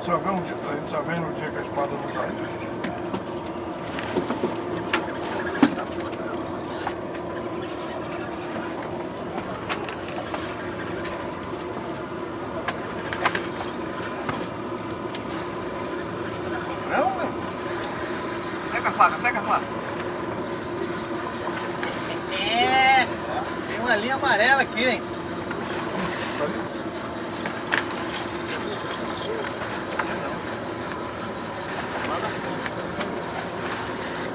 só vê no dia que a espada não sai. Pega a faca, pega a faca. É, tem uma linha amarela aqui, hein?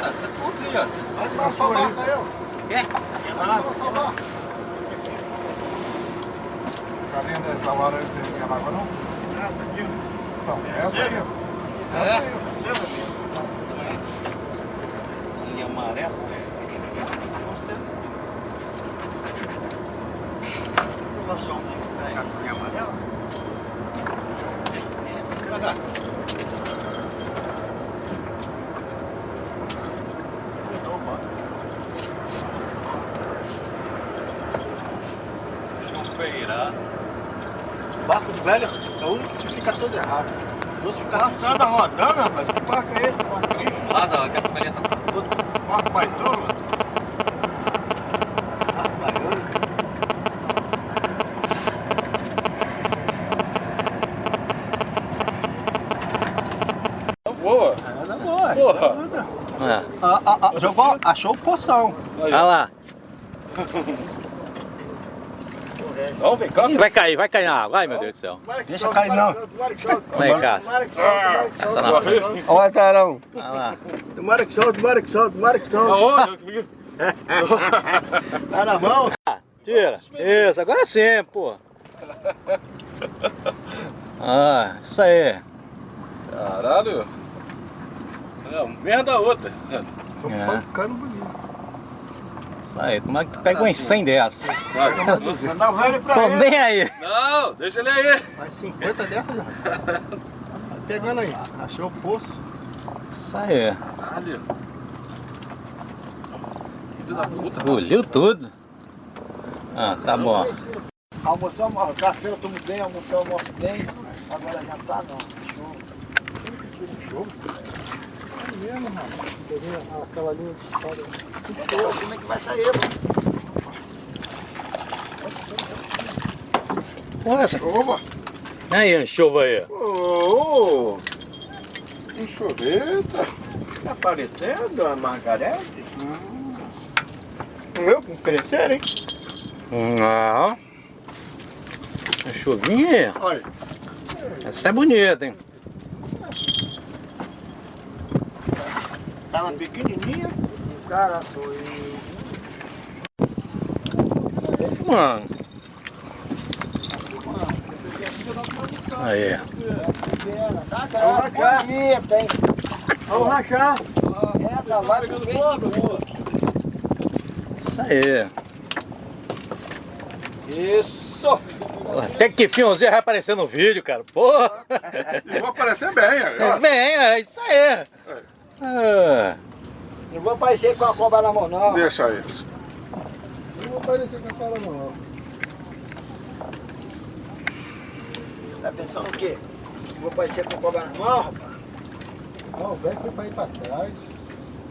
Tá tudo aí, ó. Vai lá, salvar, eu. Quer? Vai lá, vou salvar. Cadê dessa hora aí? Tem água não? Essa aqui, Então, essa aí, ó. é? Linha amarela. Você. Linha amarela? Pra cá. Feira. Barco do velho é o único que fica todo errado. Os outros ficam toda rodando, rapaz. Que barco é esse? Barco lixo? Lá daqui a pouco ele tá Todo barco baitão, mano. Barco baiano. Boa. Anda boa. Porra. Jogou, achou poção. Olha lá. Não, vem cá. Vai cair na água. Ai, meu Deus do céu. Deixa cair não. Vai, Cássio. Essa na frente. Olha o azarão. Olha lá. Tomara que solte, tomara que solte, tomara que solte. Tá na mão? Tira. Isso, agora sim, pô. Ah, isso aí. Caralho. É, merda da outra. Tô É. ficando bonito. Isso aí. Como é que tu pega uns 100 dessas? Mandar o velho pra Tô ele. nem aí. Não, deixa ele aí. Mais 50 dessas já. Tá pegando aí. Achou o poço. Isso aí. Caralho. Filho da puta. Engoliu tudo. Ah, tá bom. Almoçamos, café eu tomo bem, almoçamos, almoço bem. Agora já tá não. Show. É mesmo, mano. Aquela linha de espada. Como é que vai sair, mano? Olha essa. Oba. Aí, anchova aí. Ô, enxoveta. Tá aparecendo a Margarete? O meu com crescer, hein? Não. Anchovinha aí. Olha. Essa é bonita, hein? Tava pequenininha. Cara, foi. Tô fumando. Aí. Vamos rachar. Vamos rachar. Essa vai pro Facebook. Isso aí. Isso. Até que fionzinho vai aparecer no vídeo, cara. Porra. E vou aparecer bem, ó. Vem, é isso aí. Ah. Não vou aparecer com a cobra na mão, não. Deixa isso. Não vou aparecer com a cobra, não. Tá pensando o quê? Não vou aparecer com a cobra na mão, rapaz? Não, o velho foi pra ir pra trás.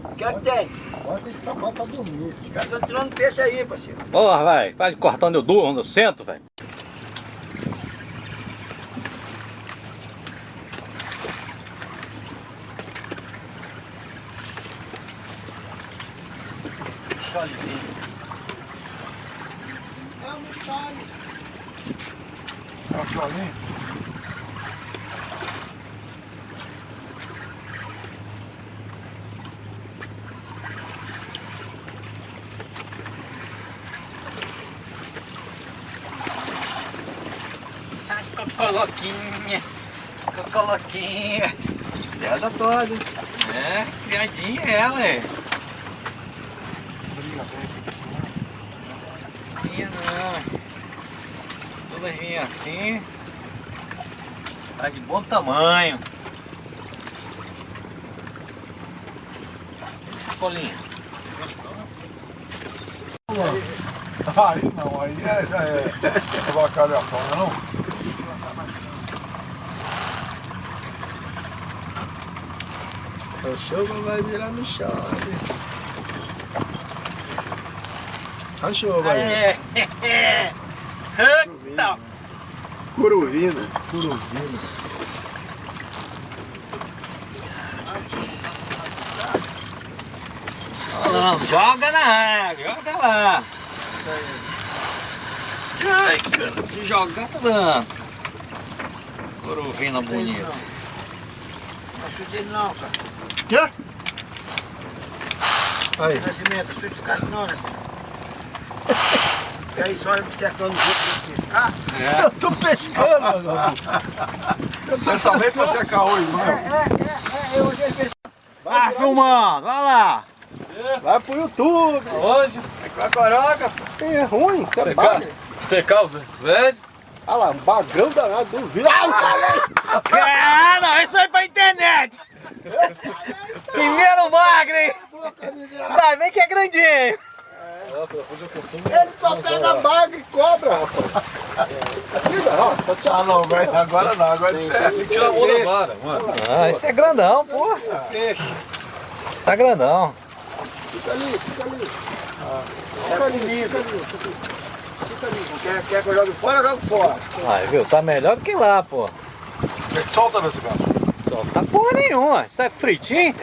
O que é que tem? Bota esse sapato pra dormir. Os caras estão tirando peixe aí, parceiro. Porra, vai. Vai cortar onde eu durmo, onde eu sento, velho. É um chale. Tá sozinho? Cocoloquinha. Cocoloquinha. Piada toda, hein? É, criadinha ela, é. Não. Todas vinham assim. Tá de bom tamanho. Esse colinho. Aí não, aí já é avacalhação, não é não? Cachorro vai virar michada. Cachorro vai. Eita! Curuvina. Curuvina. Não, joga na água, joga lá. Ai, cara, se jogar tá dando. Coruvina bonita. Não acredito não, cara. Quê? Aí. Nascimento, não ficar não, né? E aí só secando o outro aqui. É. Eu tô pescando agora. Pensamento pra secar hoje, não é? Eu já fiz. Vai filmando, vai lá. Vai pro YouTube. Hoje? Com a coroca. É ruim, isso é bagre. Secar o velho? Olha lá, um bagrão danado do vídeo. Ah, não, isso aí pra internet. Primeiro bagre, hein? Vai, vem que é grandinho. Ele só pega bagre e cobra, rapaz. Ah, não, velho. Agora não, agora é. Tem que tirar a mão da vara, mano. Ah, isso é grandão, porra. Isso tá grandão. Fica ali, fica ali. É comigo. Quer que eu jogue fora, eu jogo fora. Aí, viu? Tá melhor do que lá, pô. Solta nesse cara. Tá porra nenhuma. Isso é fritinho?